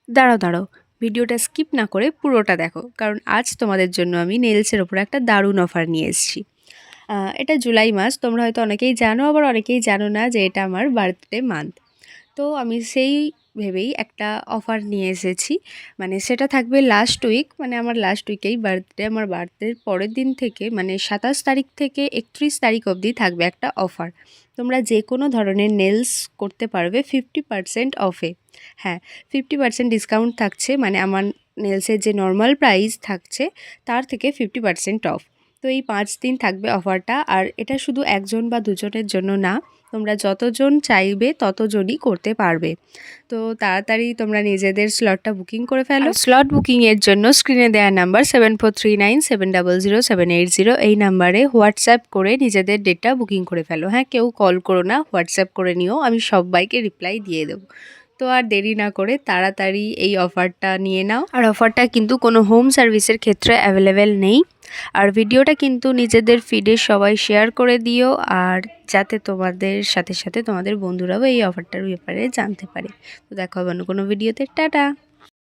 দাঁড়াও দাঁড়াও, ভিডিওটা স্কিপ না করে পুরোটা দেখো, কারণ আজ তোমাদের জন্য আমি নেলসের ওপর একটা দারুণ অফার নিয়ে এসেছি। এটা জুলাই মাস, তোমরা হয়তো অনেকেই জানো, আবার অনেকেই জানো না যে এটা আমার বার্থডে মান্থ। তো আমি সেই ভেবেই একটা অফার নিয়ে এসেছি। মানে সেটা থাকবে লাস্ট উইক, মানে আমার লাস্ট উইকেই বার্থডে, আমার বার্থডের পরের দিন থেকে মানে 27 তারিখ থেকে 31 তারিখ অবধি থাকবে একটা অফার। তোমরা যে কোনো ধরনের নেলস করতে পারবে 50% অফে। হ্যাঁ, 50% ডিসকাউন্ট থাকছে, মানে আমার নেলসের যে নর্মাল প্রাইস থাকছে তার থেকে 50% অফ। তো এই 5 দিন থাকবে অফারটা, আর এটা শুধু একজন বা দুজনের জন্য না, তোমরা যতজন চাইবে ততজনই করতে পারবে। তো তাড়াতাড়ি তোমরা নিজেদের স্লটটা বুকিং করে ফেলো। স্লট বুকিংয়ের জন্য স্ক্রিনে দেওয়া নাম্বার 7439700780 এই নাম্বারে হোয়াটসঅ্যাপ করে নিজেদের ডেটটা বুকিং করে ফেলো। হ্যাঁ, কেউ কল করো না, হোয়াটসঅ্যাপ করে নিও, আমি সবাইকে রিপ্লাই দিয়ে দেবো। তো আর দেরি না করে তাড়াতাড়ি এই অফারটা নিয়ে নাও। আর অফারটা কিন্তু কোনো হোম সার্ভিসের ক্ষেত্রে অ্যাভেলেবেল নেই। আর ভিডিওটা কিন্তু নিজেদের ফিডে সবাই শেয়ার করে দিও, আর যাতে তোমাদের সাথে সাথে তোমাদের বন্ধুরাও এই অফারটার ব্যাপারে জানতে পারে। তো দেখা হবে অন্য কোনো ভিডিওতে। টাটা।